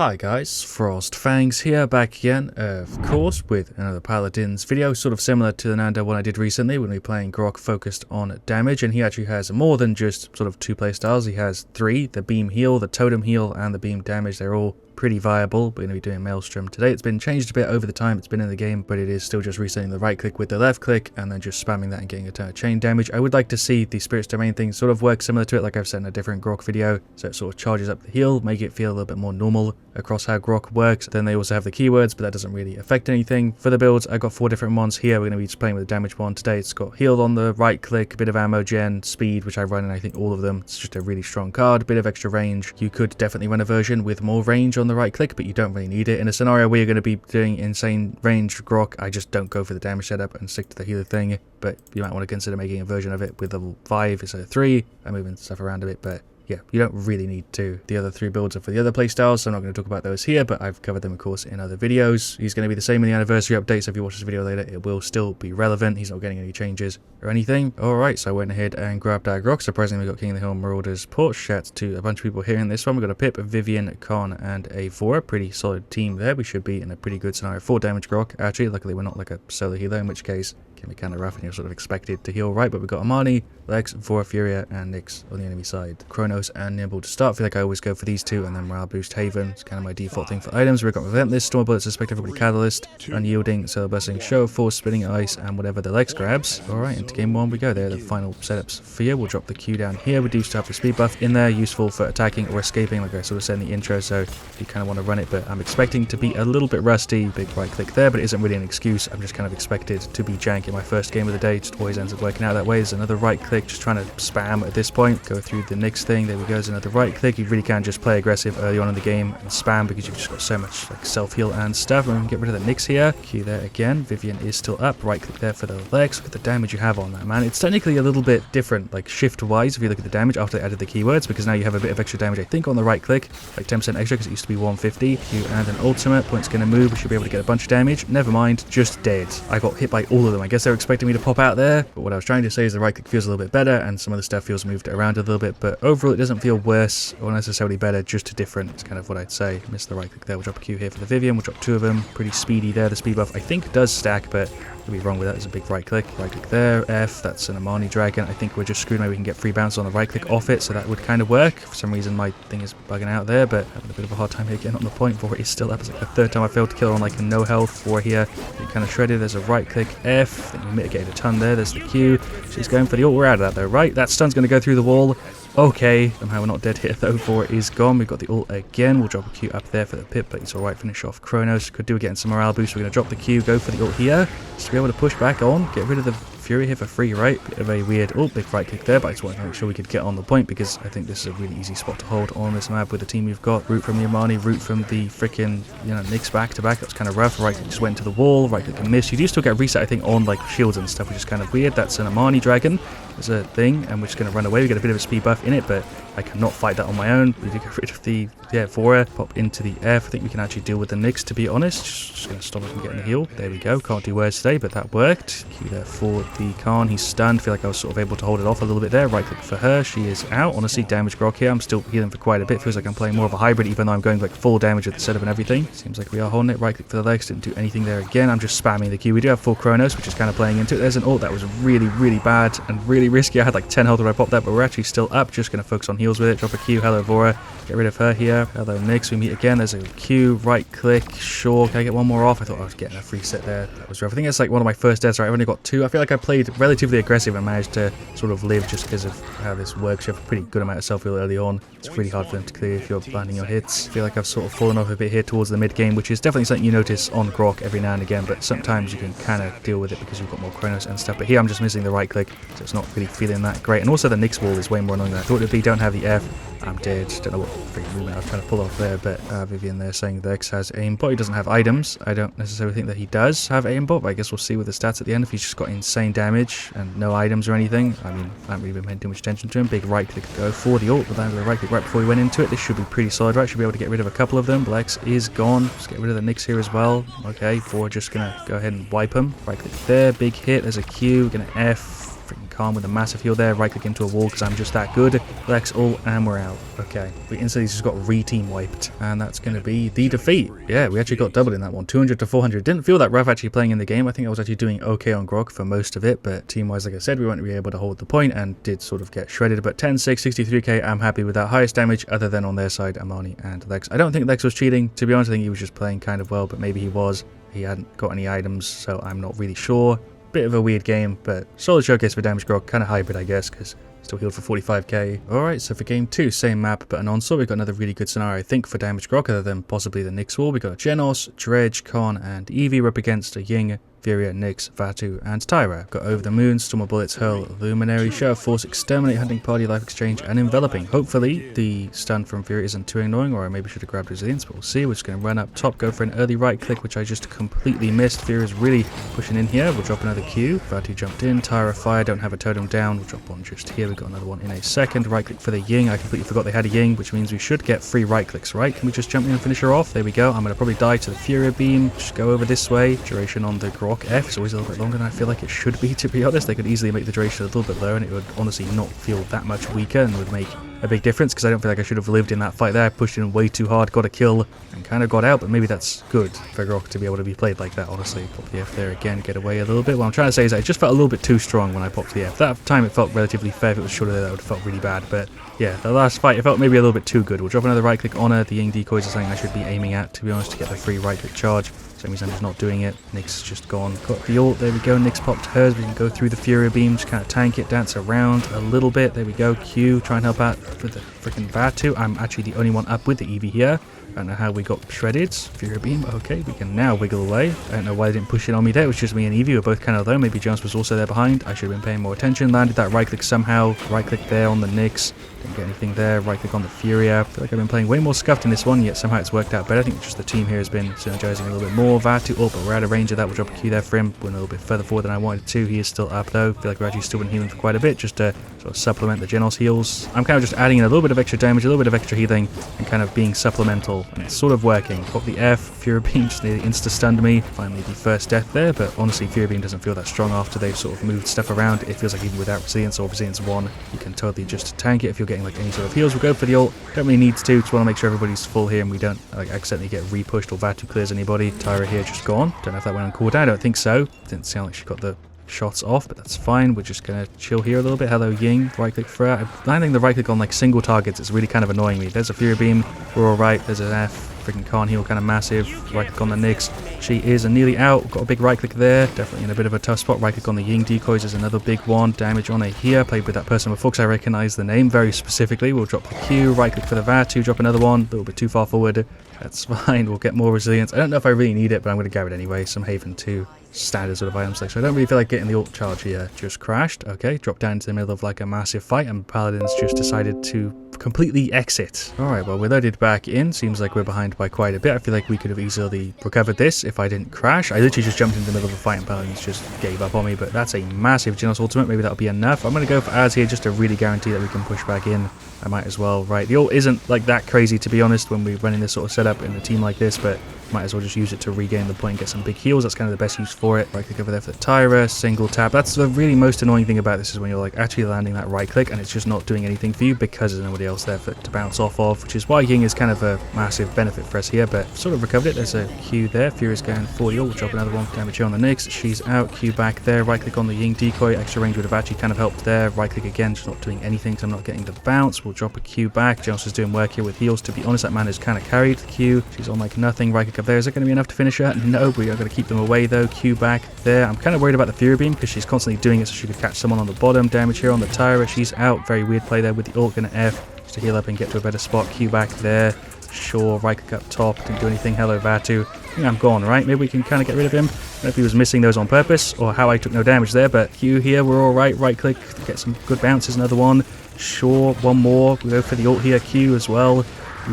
Hi guys, FrostFangs here, back again, of course, with another Paladins video, sort of similar to the Nando one I did recently when we were playing Grok focused on damage, and he actually has more than just sort of two playstyles. He has three: the beam heal, the totem heal, and the beam damage. They're all pretty viable. We're going to be doing MAELSTROM today. It's been changed a bit over the time it's been in the game, but it is still just resetting the right click with the left click and then just spamming that and getting a ton of chain damage. I would like to see the Spirit's Domain thing sort of work similar to it, like I've said in a different Grok video, so it sort of charges up the heal, make it feel a little bit more normal across how Grok works. Then they also have the keywords, but that doesn't really affect anything. For the builds, I've got 4 different ones here. We're going to be just playing with the damage one today. It's got heal on the right click, a bit of ammo gen, speed, which I run in I think all of them. It's just a really strong card, a bit of extra range. You could definitely run a version with more range on the right click, but you don't really need it. In a scenario where you're going to be doing insane range Grok, I just don't go for the damage setup and stick to the healer thing, but you might want to consider making a version of it with level 5 instead of 3 and moving stuff around a bit, but yeah, you don't really need to. The other 3 builds are for the other playstyles, so I'm not going to talk about those here, but I've covered them, of course, in other videos. He's going to be the same in the anniversary update, so if you watch this video later, it will still be relevant. He's not getting any changes or anything. Alright, so I went ahead and grabbed our Grok. Surprisingly, we got King of the Hill Marauders Port. Shout to a bunch of people here in this one. We've got a Pip, a Vivian, Con, and a Vora. Pretty solid team there. We should be in a pretty good scenario for damage Grok, actually. Luckily, we're not like a solo healer, in which case it can be kind of rough and you're sort of expected to heal right, but we've got Amani, Lex, Vora, Furia, and Nyx on the enemy side. Kronos and Nimble to start. I feel like I always go for these 2, and then Morale Boost Haven. It's kind of my default thing for items. We've got Relentless, Storm Bullet, Suspect Everybody Catalyst, Unyielding, Solar Blessing, Show of Force, Spinning Ice, and whatever the Lex grabs. Alright, into game 1 we go. There are the final setups for you. We'll drop the Q down here. We do still have the speed buff in there, useful for attacking or escaping, like I sort of said in the intro, so you kind of want to run it, but I'm expecting to be a little bit rusty. Big right click there, but it isn't really an excuse. I'm just kind of expected to be jank in my first game of the day. It just always ends up working out that way. There's another right click, just trying to spam at this point. Go through the Nyx thing. There we go. There's another right click. You really can just play aggressive early on in the game and spam because you've just got so much like self-heal and stuff. I'm going to get rid of the Nyx here. Q there again. Vivian is still up. Right click there for the legs. Look at the damage you have on that, man. It's technically a little bit different, like shift-wise, if you look at the damage after they added the keywords, because now you have a bit of extra damage, I think, on the right click, like 10% extra, because it used to be 150. Q and an ultimate. Point's going to move. We should be able to get a bunch of damage. Never mind. Just dead. I got hit by all of them. I guess they were expecting me to pop out there, but what I was trying to say is the right click feels a little bit better, and some of the stuff feels moved around a little bit, but overall it doesn't feel worse or necessarily better, just different. It's kind of what I'd say. Missed the right click there. We'll drop a Q here for the Vivian. We'll drop 2 of them. Pretty speedy there. The speed buff, I think, does stack, but could be wrong with that. There's a big right click. Right click there. F. That's an Amani Dragon. I think we're just screwed. Maybe we can get free bounce on the right click off it, so that would kind of work. For some reason, my thing is bugging out there, but having a bit of a hard time here getting on the point. Vora is still up. It's like the 3rd time I failed to kill on like a no health. Vora here. Kind of shredded. There's a right click F. Then you mitigated a ton there. There's the Q. She's going for the ult. We're out of that though, right? That stun's going to go through the wall. Okay, somehow we're not dead here though. Vora is gone. We've got the ult again. We'll drop a Q up there for the Pip, but it's alright. Finish off Kronos. Could do with getting some morale boost. We're going to drop the Q, go for the ult here, just to be able to push back on, get rid of the Fury here for free, right? Bit of a weird, big right click there, but I just wanted to make sure we could get on the point, because I think this is a really easy spot to hold on this map with the team you've got. Root from the Amani, root from the freaking, Nyx back to back. That's kind of rough. Right click just went to the wall, right click and miss. You do still get reset, I think, on like shields and stuff, which is kind of weird. That's an Amani Dragon. There's a thing, and we're just going to run away. We get a bit of a speed buff in it, but I cannot fight that on my own. We do get rid of the Vora, pop into the F. I think we can actually deal with the Nyx, to be honest. Just going to stop us from getting the heal. There we go. Can't do words today, but that worked. Q there for the Khan. He's stunned. Feel like I was sort of able to hold it off a little bit there. Right click for her. She is out. Honestly, damage Grok here. I'm still healing for quite a bit. Feels like I'm playing more of a hybrid, even though I'm going like full damage with the setup and everything. Seems like we are holding it. Right click for the legs. Didn't do anything there again. I'm just spamming the Q. We do have full Kronos, which is kind of playing into it. There's an ult that was really, really bad and really risky. I had like 10 health when I popped that, but we're actually still up. Just going to focus on heals with it. Drop a Q. Hello, Vora. Get rid of her here. Hello, Nyx. We meet again. There's a Q. Right click. Sure. Can I get one more off? I thought I was getting a free set there. That was rough. I think it's like one of my first deaths, right? I've only got 2. I feel like I played relatively aggressive and managed to sort of live just because of how this works. You have a pretty good amount of self-heal early on. It's really hard for them to clear if you're landing your hits. I feel like I've sort of fallen off a bit here towards the mid-game, which is definitely something you notice on Grok every now and again, but sometimes you can kind of deal with it because you've got more Kronos and stuff. But here I'm just missing the right click, so it's not really feeling that great. And also the Nyx wall is way more annoying than I thought it would be. Don't have the F. I'm dead. Don't know what freaking movement I'm trying to pull off there, but Vivian there saying the X has aimbot. He doesn't have items. I don't necessarily think that he does have aimbot, but I guess we'll see with the stats at the end if he's just got insane damage and no items or anything. I mean, I haven't really been paying too much attention to him. Big right click to go for the ult, but then the right click right before we went into it. This should be pretty solid, right? Should be able to get rid of a couple of them. Lex is gone. Just get rid of the Nyx here as well. Okay, Vora just gonna go ahead and wipe him. Right click there. Big hit. There's a Q. Gonna F. Freaking Khan with a massive heal there. Right click into a wall because I'm just that good. Lex ult and we're out. Okay, we instantly just got re-team wiped. And that's going to be the defeat. Yeah, we actually got doubled in that one. 200 to 400. Didn't feel that rough actually playing in the game. I think I was actually doing okay on Grok for most of it. But team-wise, like I said, we weren't really able to hold the point and did sort of get shredded. But 10-6, 63k, I'm happy with that. Highest damage other than on their side, Amani and Lex. I don't think Lex was cheating. To be honest, I think he was just playing kind of well. But maybe he was. He hadn't got any items, so I'm not really sure. Bit of a weird game, but solid showcase for Damage Grok. Kind of hybrid, I guess, because still healed for 45k. Alright, so for game 2, same map, but an onslaught. We've got another really good scenario, I think, for Damage Grok, other than possibly the Nyx wall. We've got Genos, Dredge, Khan, and Eevee. We're up against a Ying, Furia, Nyx, Vatu, and Tyra. Got Over the Moon, Storm of Bullets, Hurl, Luminary, Show of Force, Exterminate, Hunting Party, Life Exchange, and Enveloping. Hopefully, the stun from Furia isn't too annoying, or I maybe should have grabbed Resilience, but we'll see. We're just going to run up top, go for an early right click, which I just completely missed. Furia's really pushing in here. We'll drop another Q. Vatu jumped in. Tyra Fire, don't have a totem down. We'll drop one just here. We've got another one in a second. Right click for the Ying. I completely forgot they had a Ying, which means we should get 3 right clicks, right? Can we just jump in and finish her off? There we go. I'm going to probably die to the Furia Beam. Just go over this way. Duration on the Grok F is always a little bit longer than I feel like it should be, to be honest. They could easily make the duration a little bit lower and it would honestly not feel that much weaker and would make a big difference, because I don't feel like I should have lived in that fight there. I pushed in way too hard, got a kill, and kind of got out, but maybe that's good for Grok to be able to be played like that, honestly. Pop the F there again, get away a little bit. What I'm trying to say is that it just felt a little bit too strong when I popped the F. That time it felt relatively fair. If it was shorter there, that would have felt really bad, but yeah, the last fight, it felt maybe a little bit too good. We'll drop another right click on her. The Ying decoys are something I should be aiming at, to be honest, to get the free right click charge. Same reason I'm just not doing it. Nyx is just gone. Got the ult, there we go. Nyx popped hers. We can go through the Furia Beam, just kind of tank it, dance around a little bit. There we go. Q, try and help out with the freaking Vatu. I'm actually the only one up with the Eevee here. I don't know how we got shredded. Furia Beam, okay, we can now wiggle away. I don't know why they didn't push it on me there. It was just me and Eevee were both kind of low. Maybe Jones was also there behind. I should have been paying more attention. Landed that right click somehow. Right click there on the Nyx. Didn't get anything there. Right click on the Furia. I feel like I've been playing way more scuffed in this one, yet somehow it's worked out better. I think just the team here has been synergizing a little bit more. Vatu ult, but we're out of range of that. We'll drop a Q there for him. Went a little bit further forward than I wanted to. He is still up though. I feel like we're actually still been healing for quite a bit, just to sort of supplement the Genos heals. I'm kind of just adding in a little bit of extra damage, a little bit of extra healing, and kind of being supplemental. And it's sort of working. Pop the F. Furia Beam just nearly insta-stunned me. Finally the first death there, but honestly Furia Beam doesn't feel that strong after they've sort of moved stuff around. It feels like even without Resilience or Resilience 1, you can totally just tank it if you're getting like any sort of heals. We'll go for the ult. Don't really need to. Just want to make sure everybody's full here and we don't like accidentally get repushed or Vatu clears anybody. Tyra here just gone. Don't know if that went on cooldown. I don't think so. Didn't sound like she got the shots off, but that's fine. We're just gonna chill here a little bit. Hello Ying, right click for her. Landing the right click on like single targets is really kind of annoying me. There's a Furia Beam, we're alright. There's an F, freaking Khan heal kind of massive. Right click on the Nyx, she is nearly out. Got a big right click there, definitely in a bit of a tough spot. Right click on the Ying decoys is another big one. Damage on her here, played with that person before because I recognize the name very specifically. We'll drop the Q, right click for the Vatu, drop another one, a little bit too far forward. That's fine, we'll get more Resilience. I don't know if I really need it, but I'm going to grab it anyway. Some Haven 2 standard sort of items selection. I don't really feel like getting the ult charge here. Just crashed. Okay, dropped down into the middle of like a massive fight and Paladins just decided to completely exit. Alright, well we're loaded back in. Seems like we're behind by quite a bit. I feel like we could have easily recovered this if I didn't crash. I literally just jumped into the middle of a fight and Paladins just gave up on me, but that's a massive Genos ultimate. Maybe that'll be enough. I'm going to go for Az here just to really guarantee that we can push back in. I might as well, right? The ult isn't like that crazy, to be honest, when we're running this sort of setup in a team like this, but might as well just use it to regain the point and get some big heals. That's kind of the best use for it. Right click over there for the Tyra, single tap. That's the really most annoying thing about this, is when you're like actually landing that right click and it's just not doing anything for you because there's nobody else there for it to bounce off of, which is why Ying is kind of a massive benefit for us here, but sort of recovered it. There's a Q there. Furia's going for you. We'll drop another one. Damage here on the Nyx. She's out. Q back there. Right click on the Ying decoy. Extra range would have actually kind of helped there. Right click again. Just not doing anything because I'm not getting the bounce. We'll drop a Q back. Jones is doing work here with heals. To be honest, that man is kind of carried. Q. She's on like nothing. Right click up there. Is it going to be enough to finish her? No, we are going to keep them away though. Q back there. I'm kind of worried about the Fury Beam because she's constantly doing it so she could catch someone on the bottom. Damage here on the Tyra. She's out. Very weird play there with the ult. Going to F just to heal up and get to a better spot. Q back there. Sure, right click up top. Didn't do anything. Hello Vatu. I think I'm gone, right? Maybe we can kind of get rid of him. I don't know if he was missing those on purpose or how I took no damage there, but Q here, we're all right. Right click, get some good bounces. Another one. Sure, one more. We go for the ult here. Q as well.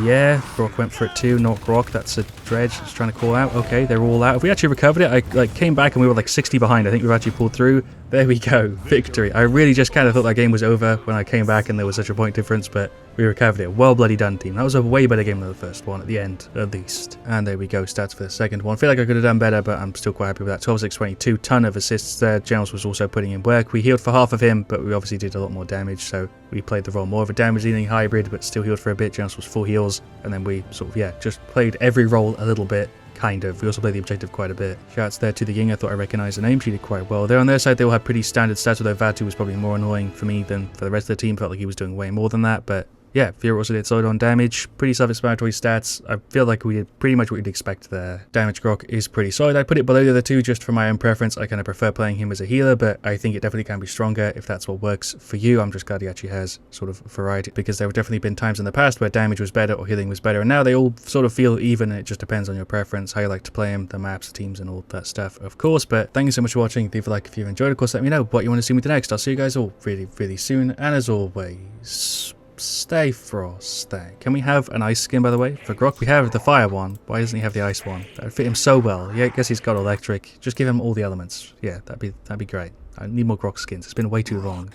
Yeah, Grok went for it too, not Grok. That's a dredge. Just trying to call out. Okay, they're all out. If we actually recovered it, I came back and we were like 60 behind. I think we've actually pulled through. There we go. Victory. I really just kind of thought that game was over when I came back and there was such a point difference, but we recovered it. Well bloody done, team. That was a way better game than the first one, at the end, at least. And there we go. Stats for the second one. I feel like I could have done better, but I'm still quite happy with that. 12, 6, 22. Ton of assists there. Generals was also putting in work. We healed for half of him, but we obviously did a lot more damage, so we played the role more of a damage-dealing hybrid, but still healed for a bit. Generals was full heals, and then we sort of, yeah, just played every role a little bit. Kind of. We also played the objective quite a bit. Shouts there to the Ying. I thought I recognised the name. She did quite well. There on their side, they all had pretty standard stats, although Vatu was probably more annoying for me than for the rest of the team. Felt like he was doing way more than that, but yeah, Vera also did solid on damage. Pretty self-explanatory stats. I feel like we did pretty much what you'd expect there. Damage Grok is pretty solid. I'd put it below the other two just for my own preference. I kind of prefer playing him as a healer, but I think it definitely can be stronger if that's what works for you. I'm just glad he actually has sort of variety, because there have definitely been times in the past where damage was better or healing was better, and now they all sort of feel even. It just depends on your preference, how you like to play him, the maps, the teams, and all that stuff, of course. But thank you so much for watching. Leave a like if you enjoyed. Of course, let me know what you want to see me do next. I'll see you guys all really, really soon, and as always, stay Frostfang. Can we have an ice skin, by the way? For Grok, we have the fire one. Why doesn't he have the ice one? That would fit him so well. Yeah, I guess he's got electric. Just give him all the elements. Yeah, that'd be great. I need more Grok skins. It's been way too long.